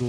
2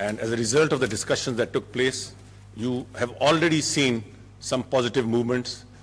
And as a result of the discussions that took place, you have already seen some positive movements.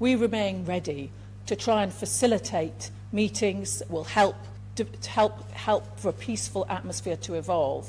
We remain ready to try and facilitate meetings that will help for a peaceful atmosphere to evolve.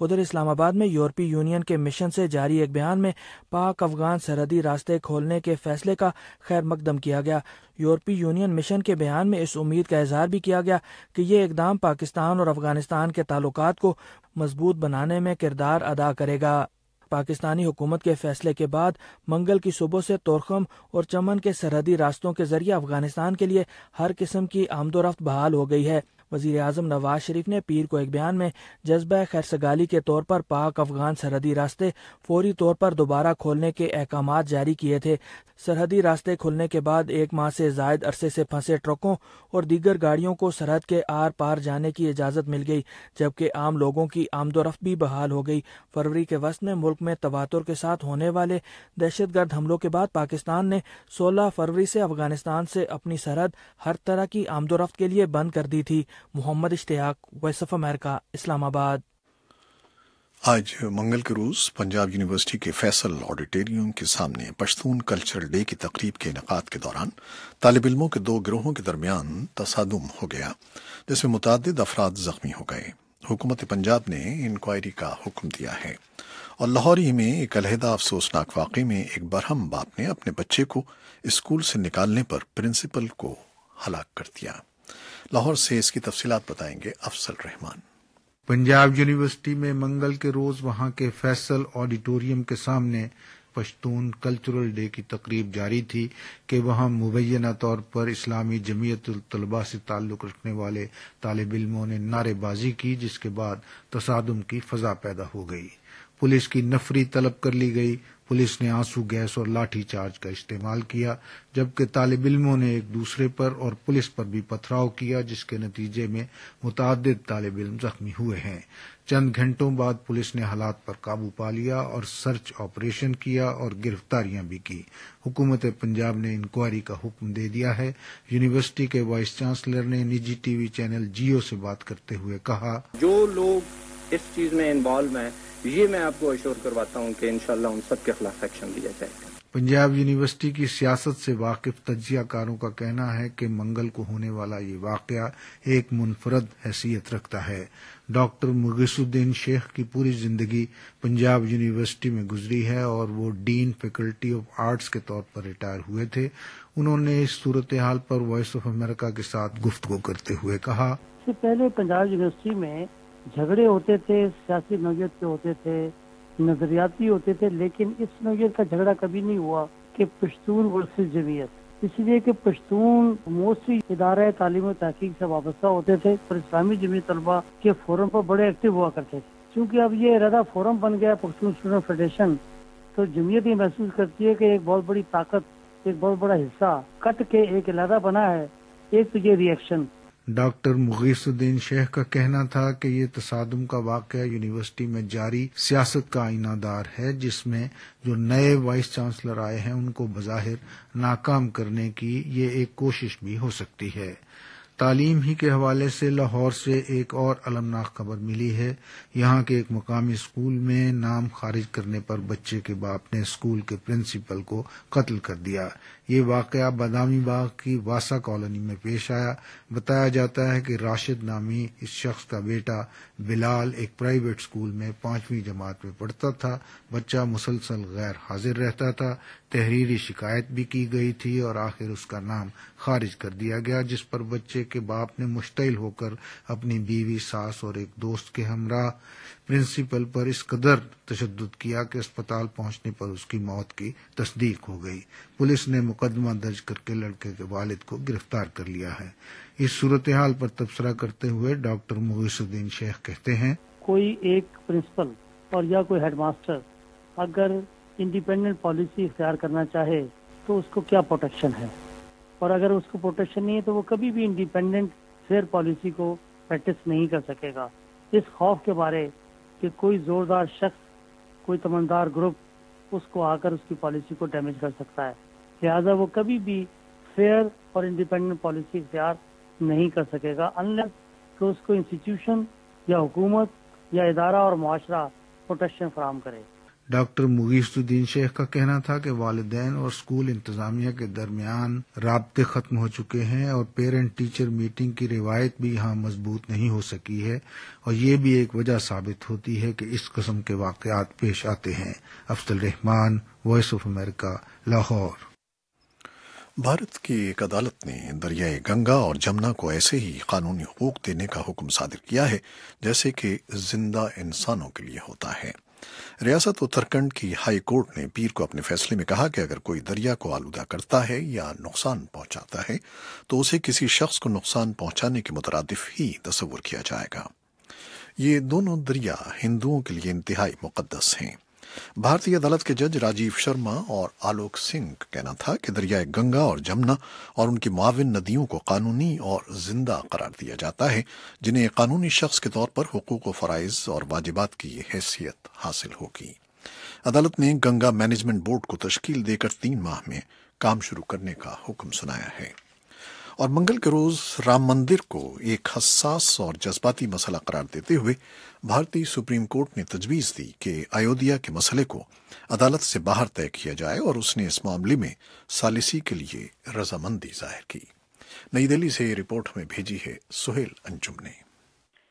ادھر اسلام آباد میں یورپی union کے mission سے جاری ایک بیان میں پاک افغان سرحدی راستے کھولنے کے فیصلے کا خیر مقدم کیا گیا۔ یورپی یونین مشن کے بیان میں اس امید کا اظہار بھی کیا گیا کہ یہ اقدام پاکستان اور افغانستان کے تعلقات کو مضبوط بنانے میں کردار ادا کرے گا۔ پاکستانی حکومت کے فیصلے کے بعد منگل کی صبح سے تورخم اور چمن کے سرحدی راستوں کے ذریعے افغانستان کے لیے ہر قسم کی آمد و رفت بحال ہو گئی ہے۔ وزیر اعظم نواز شریف نے پیر کو ایک بیان میں جذبہ خیرسگالی کے طور پر پاک افغان سرحدی راستے فوری طور پر دوبارہ کھولنے کے احکامات جاری کیے تھے۔ سرحدی راستے کھلنے کے بعد 1 ماہ سے زائد عرصے سے پھنسے ٹرکوں اور دیگر گاڑیوں کو سرحد کے آر پار جانے کی اجازت مل گئی، جبکہ عام لوگوں کی آمد و رفت بھی بحال ہو گئی۔ فروری کے وسط میں ملک میں تواتر کے ساتھ ہونے والے دہشت گرد حملوں کے بعد پاکستان نے 16 فروری سے افغانستان سے اپنی سرحد ہر طرح کی آمد و رفت کے لیے بند کر دی تھی۔ محمد اشتیاق، وائس آف امریکہ، اسلام آباد۔ آج منگل کے روز پنجاب یونیورسٹی کے فیصل آڈیٹوریم کے سامنے پشتون کلچرل ڈے کی تقریب کے انعقاد کے دوران طالب علموں کے 2 گروہوں کے درمیان تصادم ہو گیا، جس میں متعدد افراد زخمی ہو گئے۔ حکومت پنجاب نے انکوائری کا حکم دیا ہے، اور لاہور ہی میں ایک علیحدہ افسوسناک واقعے میں ایک برہم باپ نے اپنے بچے کو اسکول سے نکالنے پر پرنسپل کو ہلاک کر دیا۔ لاہور سے اس کی تفصیلات بتائیں گے افضل رحمان۔ پنجاب یونیورسٹی میں منگل کے روز وہاں کے فیصل آڈیٹوریم کے سامنے پشتون کلچرل ڈے کی تقریب جاری تھی کہ وہاں مبینہ طور پر اسلامی جمعیت الطلباء سے تعلق رکھنے والے طالب علموں نے نعرے بازی کی، جس کے بعد تصادم کی فضا پیدا ہو گئی۔ پولیس کی نفری طلب کر لی گئی۔ پولیس نے آنسو گیس اور لاٹھی چارج کا استعمال کیا، جبکہ طالب علموں نے ایک دوسرے پر اور پولیس پر بھی پتھراؤ کیا، جس کے نتیجے میں متعدد طالب علم زخمی ہوئے ہیں۔ چند گھنٹوں بعد پولیس نے حالات پر قابو پا لیا اور سرچ آپریشن کیا اور گرفتاریاں بھی کی۔ حکومت پنجاب نے انکوائری کا حکم دے دیا ہے۔ یونیورسٹی کے وائس چانسلر نے نجی ٹی وی چینل جیو سے بات کرتے ہوئے کہا، جو لوگ اس چیز میں انوالو ہیں، یہ میں آپ کو اشور کرواتا ہوں کہ انشاءاللہ ان سب کے خلاف ایکشن لیا جائے گا۔ پنجاب یونیورسٹی کی سیاست سے واقف تجزیہ کاروں کا کہنا ہے کہ منگل کو ہونے والا یہ واقعہ ایک منفرد حیثیت رکھتا ہے۔ ڈاکٹر مغیث الدین شیخ کی پوری زندگی پنجاب یونیورسٹی میں گزری ہے اور وہ ڈین فیکلٹی آف آرٹس کے طور پر ریٹائر ہوئے تھے۔ انہوں نے اس صورتحال پر وائس آف امریکہ کے ساتھ گفتگو کرتے ہوئے کہا، اس سے پہلے پنجاب یونیورسٹی میں جھگڑے ہوتے تھے، سیاسی نوعیت کے ہوتے تھے، نظریاتی ہوتے تھے، لیکن اس نوعیت کا جھگڑا کبھی نہیں ہوا کہ پشتون ورسز جمعیت، اس لیے کہ پشتون موسٹلی ادارہ تعلیم و تحقیق سے وابستہ ہوتے تھے اور اسلامی جمعیت طلبہ کے فورم پر بڑے ایکٹیو ہوا کرتے تھے۔ چونکہ اب یہ ارادہ فورم بن گیا پشتون اسٹوڈنٹ فیڈریشن، تو جمعیت یہ محسوس کرتی ہے کہ ایک بہت بڑی طاقت، ایک بہت بڑا حصہ کٹ کے ایک علیحدہ بنا ہے۔ ایک تو یہ ریئیکشن۔ ڈاکٹر مغیث الدین شیخ کا کہنا تھا کہ یہ تصادم کا واقعہ یونیورسٹی میں جاری سیاست کا آئینہ دار ہے، جس میں جو نئے وائس چانسلر آئے ہیں ان کو بظاہر ناکام کرنے کی یہ ایک کوشش بھی ہو سکتی ہے۔ تعلیم ہی کے حوالے سے لاہور سے ایک اور المناک خبر ملی ہے۔ یہاں کے ایک مقامی اسکول میں نام خارج کرنے پر بچے کے باپ نے اسکول کے پرنسپل کو قتل کر دیا۔ یہ واقعہ بادامی باغ کی واسا کالونی میں پیش آیا۔ بتایا جاتا ہے کہ راشد نامی اس شخص کا بیٹا بلال ایک پرائیویٹ اسکول میں 5ویں جماعت میں پڑھتا تھا۔ بچہ مسلسل غیر حاضر رہتا تھا۔ تحریری شکایت بھی کی گئی تھی اور آخر اس کا نام خارج کر دیا گیا، جس پر بچے کے باپ نے مشتعل ہو کر اپنی بیوی، ساس اور ایک دوست کے ہمراہ پرنسپل پر اس قدر تشدد کیا کہ اسپتال پہنچنے پر اس کی موت کی تصدیق ہو گئی۔ پولیس نے مقدمہ درج کر کے لڑکے کے والد کو گرفتار کر لیا ہے۔ اس صورتحال پر تبصرہ کرتے ہوئے ڈاکٹر مغیث الدین شیخ کہتے ہیں، کوئی ایک پرنسپل اور یا کوئی ہیڈ ماسٹر اگر انڈیپینڈنٹ پالیسی اختیار کرنا چاہے تو اس کو کیا پروٹیکشن ہے، اور اگر اس کو پروٹیکشن نہیں ہے تو وہ کبھی بھی انڈیپینڈنٹ فیئر پالیسی کو پریکٹس نہیں کر سکے گا۔ اس خوف کے بارے کہ کوئی زوردار شخص، کوئی تمندار گروپ اس کو آ کر اس کی پالیسی کو ڈیمیج کر سکتا ہے، لہذا وہ کبھی بھی فیئر اور انڈیپینڈنٹ پالیسی اختیار نہیں کر سکے گا انلیس کہ اس کو انسٹیٹیوشن یا حکومت یا ادارہ اور معاشرہ پروٹیکشن فراہم کرے۔ ڈاکٹر مغیث الدین شیخ کا کہنا تھا کہ والدین اور اسکول انتظامیہ کے درمیان رابطے ختم ہو چکے ہیں اور پیرنٹ ٹیچر میٹنگ کی روایت بھی یہاں مضبوط نہیں ہو سکی ہے، اور یہ بھی ایک وجہ ثابت ہوتی ہے کہ اس قسم کے واقعات پیش آتے ہیں۔ Afzal ur-Rahman, voice of America, Lahore. Bharat کی ایک عدالت نے دریائے گنگا اور جمنا کو ایسے ہی قانونی حقوق دینے کا حکم صادر کیا ہے جیسے کہ زندہ انسانوں کے لیے ہوتا ہے۔ ریاست اتراکھنڈ کی ہائی کورٹ نے پیر کو اپنے فیصلے میں کہا کہ اگر کوئی دریا کو آلودہ کرتا ہے یا نقصان پہنچاتا ہے تو اسے کسی شخص کو نقصان پہنچانے کے مترادف ہی تصور کیا جائے گا۔ یہ دونوں دریا ہندوؤں کے لیے انتہائی مقدس ہیں۔ بھارتی عدالت کے جج راجیو شرما اور آلوک سنگھ کا کہنا تھا کہ دریائے گنگا اور جمنا اور ان کی معاون ندیوں کو قانونی اور زندہ قرار دیا جاتا ہے، جنہیں ایک قانونی شخص کے طور پر حقوق و فرائض اور واجبات کی حیثیت حاصل ہوگی۔ عدالت نے گنگا مینجمنٹ بورڈ کو تشکیل دے کر 3 ماہ میں کام شروع کرنے کا حکم سنایا ہے۔ اور منگل کے روز رام مندر کو ایک حساس اور جذباتی مسئلہ قرار دیتے ہوئے بھارتی سپریم کورٹ نے تجویز دی کہ ایودھیا کے مسئلے کو عدالت سے باہر طے کیا جائے، اور اس نے اس معاملے میں ثالثی کے لیے رضامندی ظاہر کی۔ نئی دہلی سے یہ رپورٹ ہمیں بھیجی ہے سہیل انجم نے۔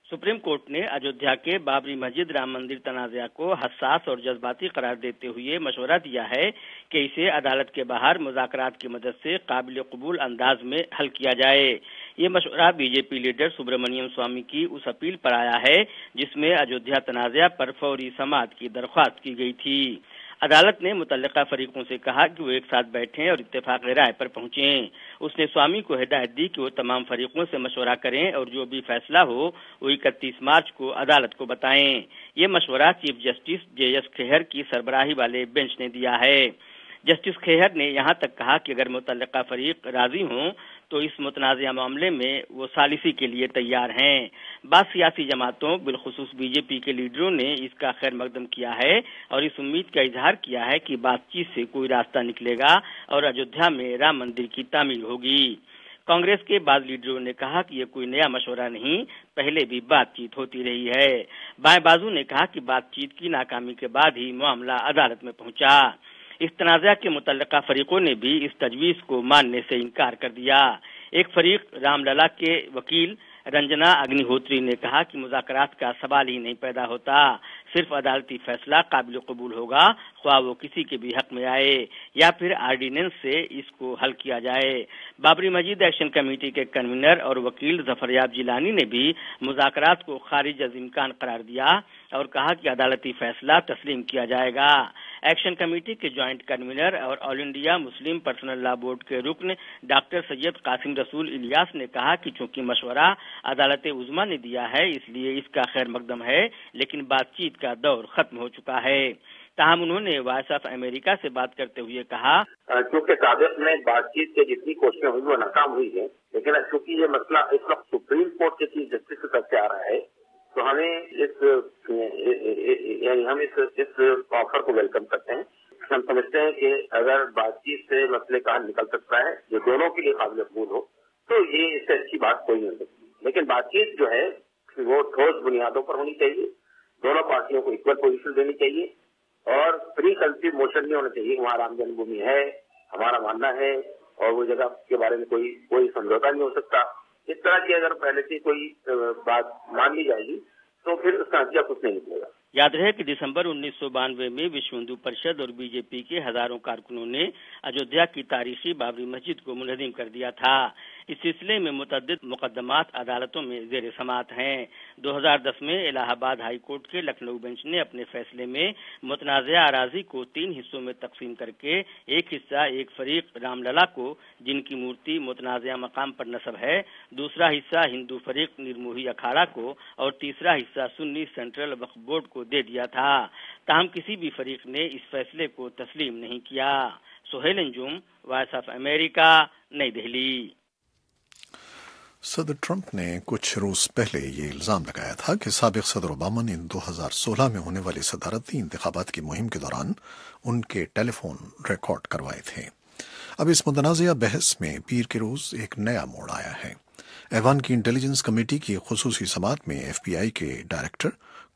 سپریم کورٹ نے ایودھیا کے بابری مسجد رام مندر تنازع کو حساس اور جذباتی قرار دیتے ہوئے مشورہ دیا ہے کہ اسے عدالت کے باہر مذاکرات کی مدد سے قابل قبول انداز میں حل کیا جائے۔ یہ مشورہ B J P leader Subramaniam Swami کی اس اپیل پر آیا ہے جس میں ایودھیا تنازع پر فوری سماعت کی درخواست کی گئی تھی۔ عدالت نے متعلقہ فریقوں سے کہا کہ وہ ایک ساتھ بیٹھیں اور اتفاق رائے پر پہنچیں۔ اس نے سوامی کو ہدایت دی کہ وہ تمام فریقوں سے مشورہ کریں اور جو بھی فیصلہ ہو وہ 31 مارچ کو عدالت کو بتائیں۔ یہ مشورہ چیف جسٹس جے ایس کھہر کی سربراہی والے بینچ نے دیا ہے۔ جسٹس کھہر نے یہاں تک کہا کہ اگر متعلقہ فریق راضی ہوں تو اس متنازع معاملے میں وہ ثالثی کے لیے تیار ہیں۔ بعض سیاسی جماعتوں بالخصوص بی جے پی کے لیڈروں نے اس کا خیر مقدم کیا ہے اور اس امید کا اظہار کیا ہے کہ بات چیت سے کوئی راستہ نکلے گا اور ایودھیا میں رام مندر کی تعمیر ہوگی۔ کانگریس کے بعض لیڈروں نے کہا کہ یہ کوئی نیا مشورہ نہیں، پہلے بھی بات چیت ہوتی رہی ہے۔ بائیں بازو نے کہا کہ بات چیت کی ناکامی کے بعد ہی معاملہ عدالت میں پہنچا۔ اس تنازع کے متعلقہ فریقوں نے بھی اس تجویز کو ماننے سے انکار کر دیا۔ ایک فریق رام للا کے وکیل رنجنا اگنی ہوتری نے کہا کہ مذاکرات کا سوال ہی نہیں پیدا ہوتا، صرف عدالتی فیصلہ قابل قبول ہوگا، خواہ وہ کسی کے بھی حق میں آئے یا پھر آرڈیننس سے اس کو حل کیا جائے۔ بابری مسجد ایکشن کمیٹی کے کنوینر اور وکیل ظفریاب جیلانی نے بھی مذاکرات کو خارج از امکان قرار دیا اور کہا کہ عدالتی فیصلہ تسلیم کیا جائے گا۔ ایکشن کمیٹی کے جوائنٹ کنوینر اور آل انڈیا مسلم پرسنل لا بورڈ کے رکن ڈاکٹر سید قاسم رسول الیاس نے کہا کہ چونکہ مشورہ عدالت عظمیٰ نے دیا ہے اس لیے اس کا خیر مقدم ہے، لیکن بات چیت کا دور ختم ہو چکا ہے۔ تاہم انہوں نے وائس آف امریکہ سے بات کرتے ہوئے کہا کیونکہ سابق میں بات چیت کے جتنی کوششیں ہوئی وہ ناکام ہوئی ہیں، لیکن چونکہ یہ مسئلہ اس وقت سپریم کورٹ کے چیف جسٹس سے طرف سے آ رہا ہے تو ہمیں اس آفر کو ویلکم کرتے ہیں۔ ہم سمجھتے ہیں کہ اگر بات چیت سے مسئلے کا حل نکل سکتا ہے جو دونوں کے لیے قابل قبول ہو تو یہ اس سے اچھی بات کوئی نہیں ہو سکتی، لیکن بات چیت جو ہے وہ ٹھوس بنیادوں پر ہونی چاہیے، دونوں پارٹیوں کو اکول پوزیشن دینی چاہیے اور پری کنسیو موشن نہیں ہونا چاہیے کہ وہاں رام جنم بھومی ہے، ہمارا ماننا ہے اور وہ جگہ کے بارے میں کوئی سمجھوتا نہیں ہو سکتا۔ اس طرح کی اگر پہلے سے کوئی بات مان لی جائے گی تو پھر اس کا نتیجہ کچھ نہیں نکلے گا۔ یاد رہے کہ دسمبر 1992 میں وشو ہندو پریشد اور بی جے پی کے ہزاروں کارکنوں نے ایودھیا کی تاریخی بابری مسجد کو منہدم کر دیا تھا۔ اس سلسلے میں متعدد مقدمات عدالتوں میں زیر سماعت ہیں۔ 2010 میں الہ آباد ہائی کورٹ کے لکھنؤ بینچ نے اپنے فیصلے میں متنازع اراضی کو 3 حصوں میں تقسیم کر کے ایک حصہ ایک فریق رام للا کو جن کی مورتی متنازع مقام پر نصب ہے، دوسرا حصہ ہندو فریق نرموہی اکھاڑا کو اور تیسرا حصہ سنی سینٹرل وقف بورڈ کو دے دیا تھا۔ تاہم کسی بھی فریق نے اس فیصلے کو تسلیم نہیں کیا۔ سہیل انجم، وائس آف امریکہ، نئی دہلی۔ صدر ٹرمپ نے کچھ روز پہلے یہ الزام لگایا تھا کہ سابق صدر اوباما نے 2016 میں ہونے والے صدارتی انتخابات کی مہم کے دوران ان کے ٹیلی فون ریکارڈ کروائے تھے۔ اب اس متنازعہ بحث میں پیر کے روز ایک نیا موڑ آیا ہے۔ ایوان کی انٹیلیجنس کمیٹی کی خصوصی سماعت میں ایف بی آئی کے director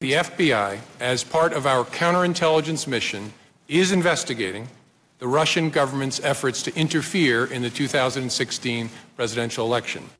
The FBI, as part of our counterintelligence mission, is investigating the Russian government's efforts to interfere in the 2016 presidential election.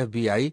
FBI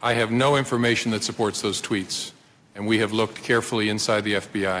I have no information that supports those tweets, and we have looked carefully inside the FBI.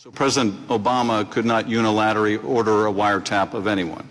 So President Obama could not unilaterally order a wiretap of anyone.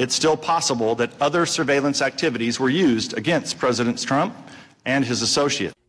It's still possible that other surveillance activities were used against President Trump and his associates.